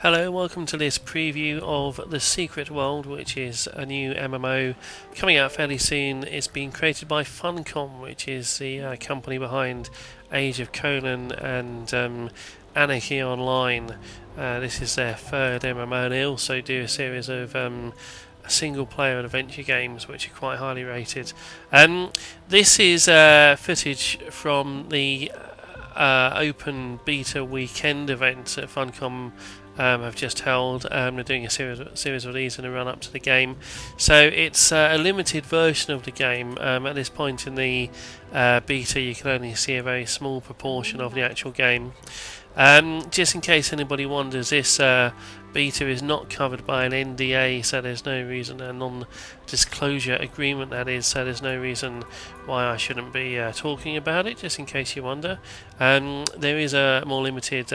Hello, welcome to this preview of The Secret World, which is a new MMO coming out fairly soon. It's been created by Funcom, which is the company behind Age of Conan and Anarchy Online. This is their third MMO. They also do a series of single-player adventure games, which are quite highly rated. This is footage from the open beta weekend event that Funcom have just held. They're doing a series of these in a run up to the game, so it's a limited version of the game. At this point in the beta, you can only see a very small proportion of the actual game. Just in case anybody wonders, this beta is not covered by an NDA, so there's no reason, a non-disclosure agreement that is, so there's no reason why I shouldn't be talking about it, just in case you wonder. There is a more limited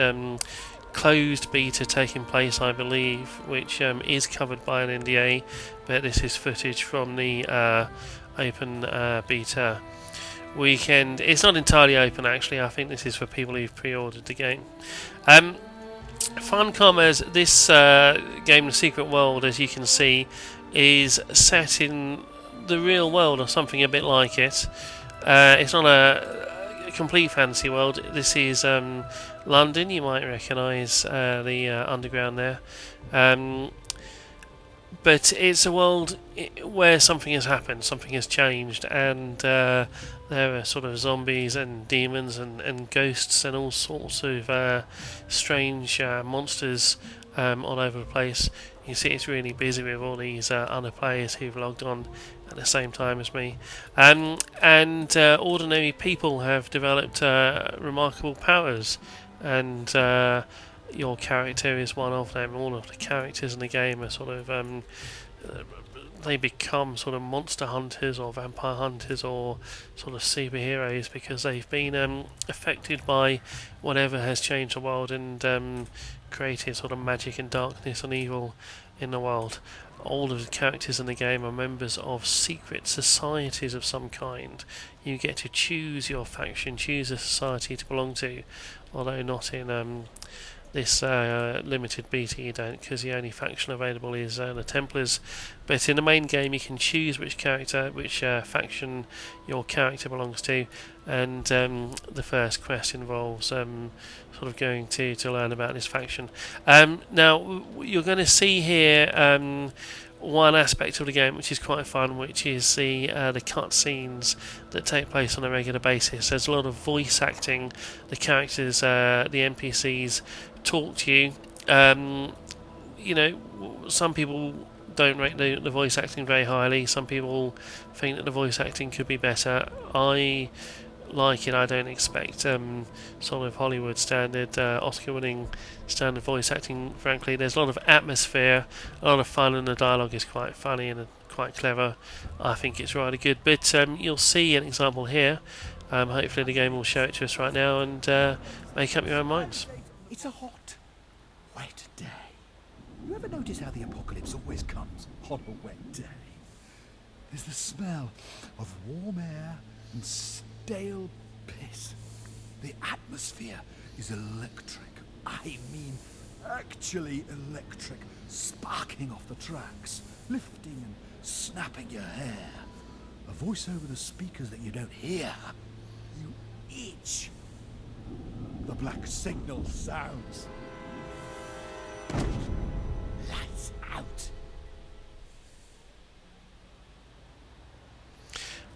closed beta taking place, I believe, which is covered by an NDA, but this is footage from the open beta weekend. It's not entirely open, actually. I think this is for people who've pre-ordered the game. Funcom, as this game, The Secret World, as you can see, is set in the real world or something a bit like it. It's not a complete fantasy world. This is London. You might recognise the underground there. But it's a world where something has happened, something has changed, and there are sort of zombies and demons and ghosts and all sorts of strange monsters all over the place. You see it's really busy with all these other players who've logged on at the same time as me. And ordinary people have developed remarkable powers, and your character is one of them. All of the characters in the game are sort of they become sort of monster hunters or vampire hunters or sort of superheroes because they've been affected by whatever has changed the world and created sort of magic and darkness and evil in the world. All of the characters in the game are members of secret societies of some kind. You get to choose your faction, choose a society to belong to, although not in this limited beta you don't, because the only faction available is the Templars. But in the main game you can choose which faction your character belongs to, and the first quest involves sort of going to learn about this faction. Now you're going to see here one aspect of the game which is quite fun, which is the cutscenes that take place on a regular basis. There's a lot of voice acting. The characters, the NPCs, talk to you. You know, some people don't rate the voice acting very highly. Some people think that the voice acting could be better. I like it. I don't expect sort of Hollywood standard, Oscar-winning standard voice acting. Frankly, there's a lot of atmosphere, a lot of fun, and the dialogue is quite funny and quite clever. I think it's rather good. But you'll see an example here. Hopefully, the game will show it to us right now and make up your own minds. It's a hot, wet day. You ever notice how the apocalypse always comes on a wet day? There's the smell of warm air and stale piss. The atmosphere is electric. I mean, actually electric. Sparking off the tracks, lifting and snapping your hair. A voice over the speakers that you don't hear. You itch. The black signal sounds. Lights out.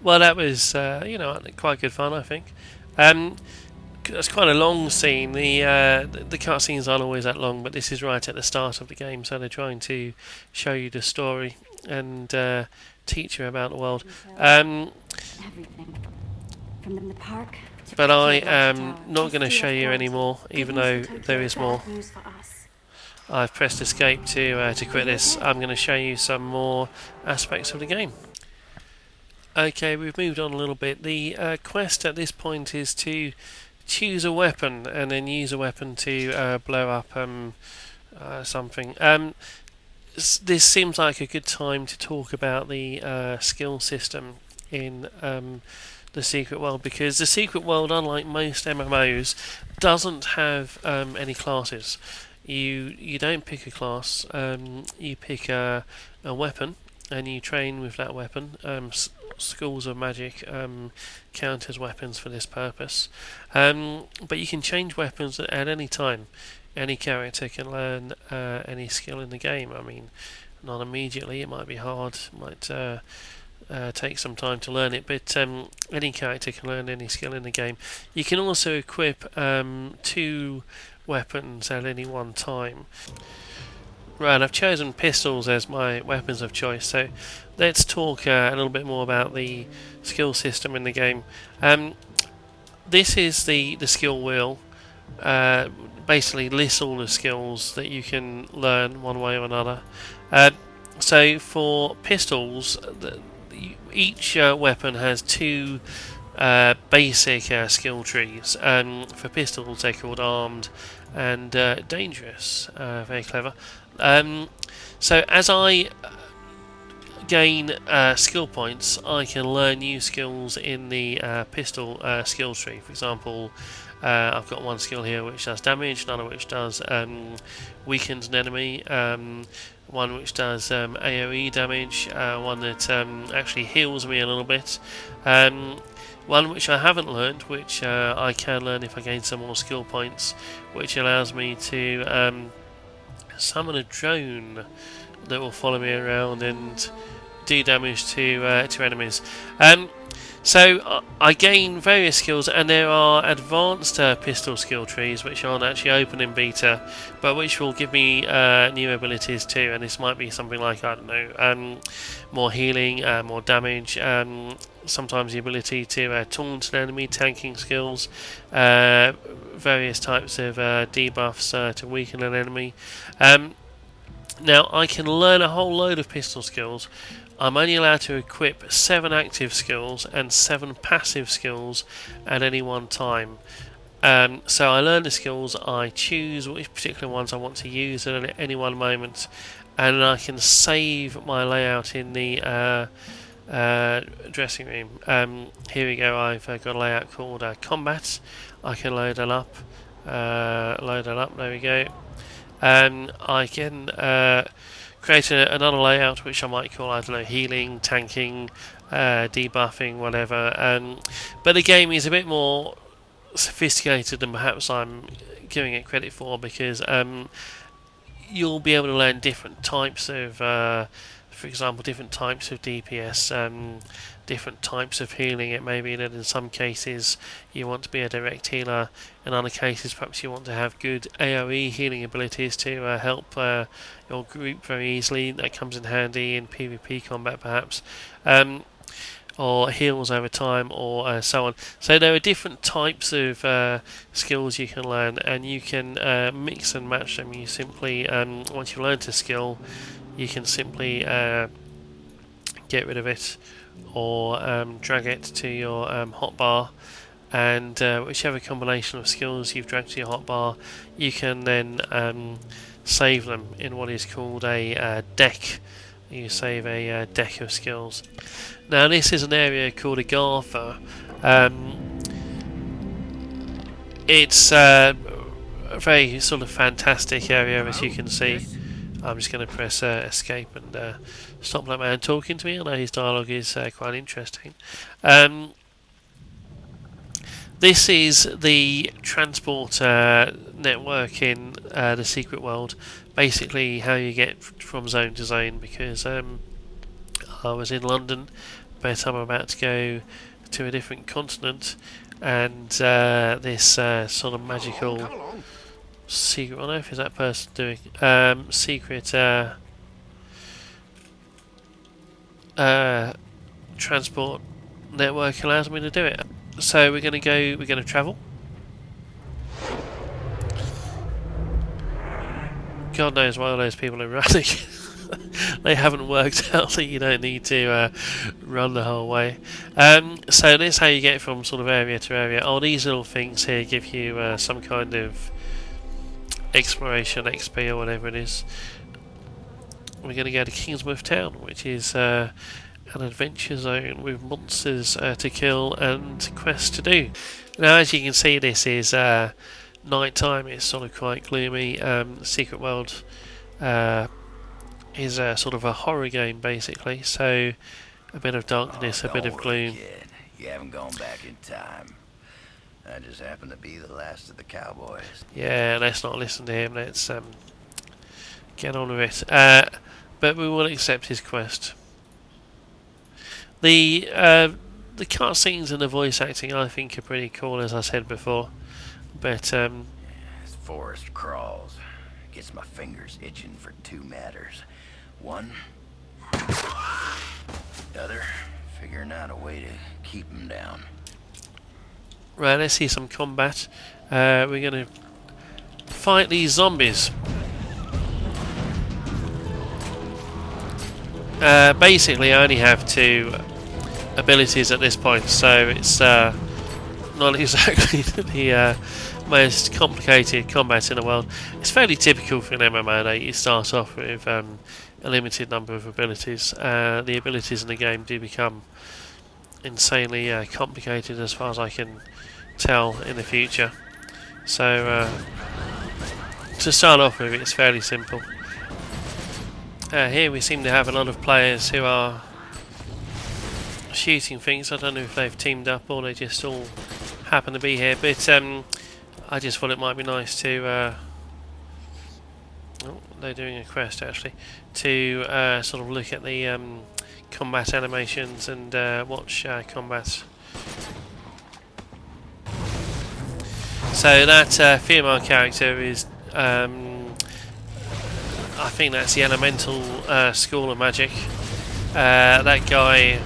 Well, that was quite good fun, I think. It's quite a long scene. The cutscenes aren't always that long, but this is right at the start of the game, so they're trying to show you the story and teach you about the world. Everything. From the park. But I am not going to show you any more, even though there is more. I've pressed escape to quit this. I'm going to show you some more aspects of the game. Okay, we've moved on a little bit. The quest at this point is to choose a weapon and then use a weapon to blow up something. This seems like a good time to talk about the skill system in The Secret World, because The Secret World, unlike most MMOs, doesn't have any classes. you don't pick a class. You pick a weapon, and you train with that weapon. Schools of magic count as weapons for this purpose, but you can change weapons at any time. Any character can learn any skill in the game. I mean, not immediately. It might be hard. Might take some time to learn it, but any character can learn any skill in the game. You can also equip 2 weapons at any one time. Right, I've chosen pistols as my weapons of choice, so let's talk a little bit more about the skill system in the game. This is the skill wheel. Basically lists all the skills that you can learn one way or another. So for pistols, each weapon has 2 basic skill trees. For pistols, they're called armed and dangerous. Very clever. So as I gain skill points, I can learn new skills in the pistol skill tree. For example, I've got one skill here which does damage, another which does weakens an enemy, one which does AoE damage, one that actually heals me a little bit, one which I haven't learned, which I can learn if I gain some more skill points, which allows me to summon a drone that will follow me around and do damage to enemies. So I gain various skills, and there are advanced pistol skill trees which aren't actually open in beta, but which will give me new abilities too. And this might be something like, I don't know, more healing, more damage, sometimes the ability to taunt an enemy, tanking skills, various types of debuffs to weaken an enemy. Now I can learn a whole load of pistol skills. I'm only allowed to equip 7 active skills and 7 passive skills at any one time. So I learn the skills, I choose which particular ones I want to use at any one moment, and I can save my layout in the dressing room. Here we go, I've got a layout called Combat. I can load it up, there we go. I can create another layout which I might call, I don't know, healing, tanking, debuffing, whatever. But the game is a bit more sophisticated than perhaps I'm giving it credit for, because you'll be able to learn different types of, for example, different types of DPS, different types of healing. It may be that in some cases you want to be a direct healer, in other cases perhaps you want to have good AoE healing abilities to help your group very easily. That comes in handy in PvP combat perhaps, or heals over time, or so on. So there are different types of skills you can learn, and you can mix and match them. You simply, once you've learned a skill, you can simply get rid of it, or drag it to your hotbar, and whichever combination of skills you've dragged to your hotbar, you can then save them in what is called a deck. You save a deck of skills. Now this is an area called a Gartha. It's a very sort of fantastic area, as you can see. I'm just going to press escape and stop that man talking to me. I know his dialogue is quite interesting. This is the transport network in the secret world. Basically how you get from zone to zone, because I was in London, but I'm about to go to a different continent, and this sort of magical secret, I don't know if it's that person doing secret transport network allows me to do it. So we're going to travel. God knows why all those people are running. They haven't worked out that you don't need to run the whole way. So that's how you get from sort of area to area. Oh, these little things here give you some kind of exploration XP or whatever it is. We're going to go to Kingsmouth town, which is an adventure zone with monsters to kill and quests to do. Now, as you can see, this is night time it's sort of quite gloomy. Secret World is a sort of a horror game basically, so a bit of darkness, a bit of gloom. Kid. You haven't gone back in time. I just happen to be the last of the cowboys. Yeah, let's not listen to him. Let's get on with it. But we will accept his quest. The cutscenes and the voice acting, I think, are pretty cool, as I said before. But This forest crawls. Gets my fingers itching for two matters. One, the other, figuring out a way to keep them down. right, let's see some combat. We're going to fight these zombies. Basically, I only have 2 abilities at this point, so it's not exactly the most complicated combat in the world. It's fairly typical for an MMO that you start off with a limited number of abilities. The abilities in the game do become insanely complicated as far as I can tell in the future. So to start off with, it's fairly simple. Here we seem to have a lot of players who are shooting things. I don't know if they've teamed up or they just all happen to be here, but I just thought it might be nice to oh, they're doing a quest actually, to sort of look at the combat animations and watch combat. So that female character is I think that's the Elemental School of Magic. That guy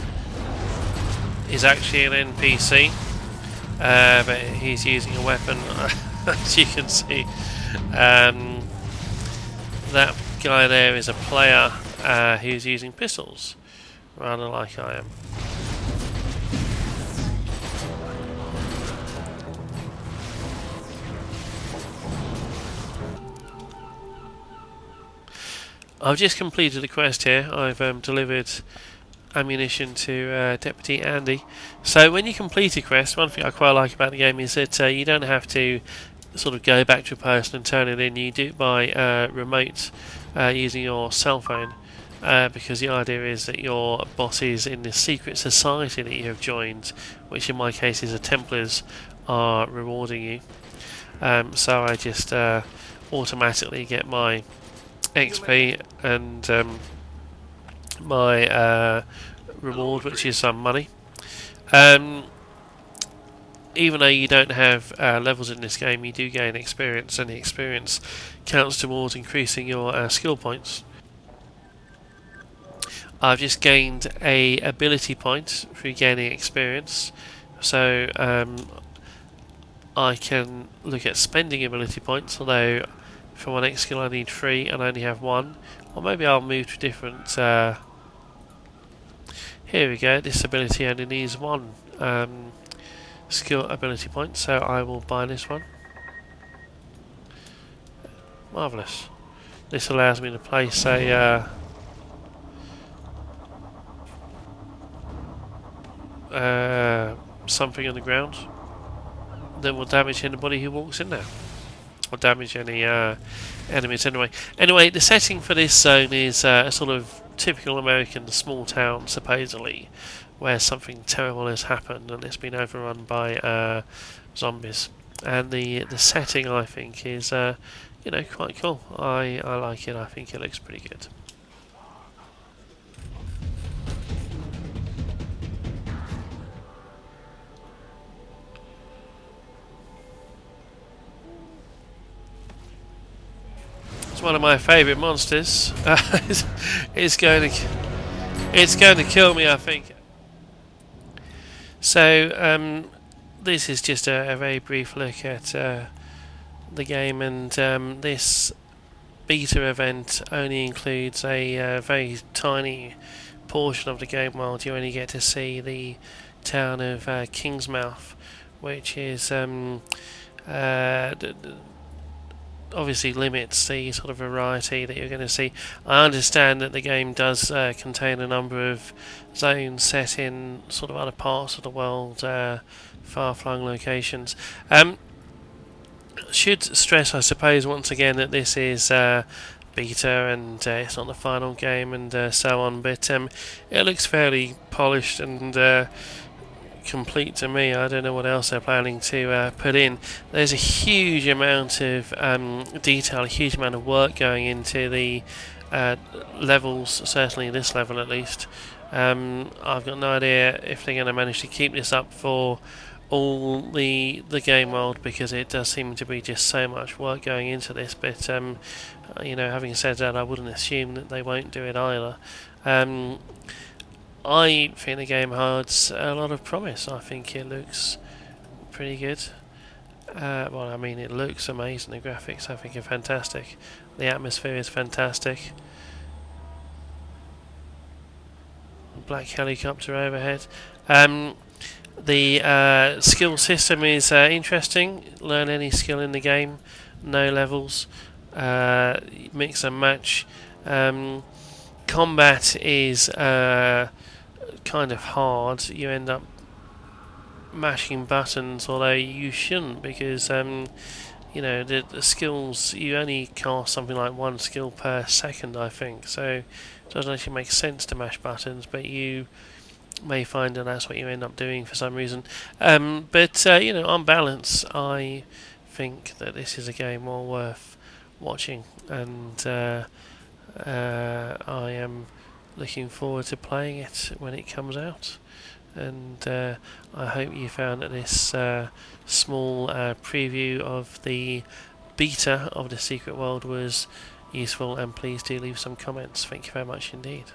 is actually an NPC, but he's using a weapon, as you can see. That guy there is a player who's using pistols, rather like I am. I've just completed a quest here. I've delivered ammunition to Deputy Andy. So when you complete a quest, one thing I quite like about the game is that you don't have to sort of go back to a person and turn it in. You do it by remote using your cell phone, because the idea is that your bosses in this secret society that you have joined, which in my case is the Templars, are rewarding you. So I just automatically get my XP and my reward, which is some money. Even though you don't have levels in this game, you do gain experience, and the experience counts towards increasing your skill points. I've just gained a ability point through gaining experience, so I can look at spending ability points, although for my next skill I need 3 and I only have 1. Or maybe I'll move to different... here we go, this ability only needs 1 skill ability point, so I will buy this one. Marvellous. This allows me to place a... something on the ground that will damage anybody who walks in there. Or damage any enemies anyway. Anyway, the setting for this zone is a sort of typical American small town, supposedly, where something terrible has happened and it's been overrun by zombies. And the setting, I think, is you know, quite cool. I like it. I think it looks pretty good. It's one of my favourite monsters. It's going to kill me, I think. So this is just a very brief look at the game, and this beta event only includes a very tiny portion of the game world. You only get to see the town of Kingsmouth, which is obviously limits the sort of variety that you're going to see. I understand that the game does contain a number of zones set in sort of other parts of the world, far-flung locations. should stress, I suppose, once again that this is beta and it's not the final game and so on, but it looks fairly polished and complete to me. I don't know what else they're planning to put in. There's a huge amount of detail, a huge amount of work going into the levels, certainly this level at least. I've got no idea if they're going to manage to keep this up for all the game world, because it does seem to be just so much work going into this, but having said that, I wouldn't assume that they won't do it either. I think the game holds a lot of promise. I think it looks pretty good. It looks amazing. The graphics, I think, are fantastic. The atmosphere is fantastic. Black helicopter overhead. The skill system is interesting. Learn any skill in the game. No levels. Mix and match. Combat is kind of hard. You end up mashing buttons, although you shouldn't, because the skills, you only cast something like one skill per second, I think, so it doesn't actually make sense to mash buttons, but you may find that that's what you end up doing for some reason. On balance, I think that this is a game well worth watching, and I am looking forward to playing it when it comes out. And I hope you found that this small preview of the beta of the Secret World was useful, and please do leave some comments. Thank you very much indeed.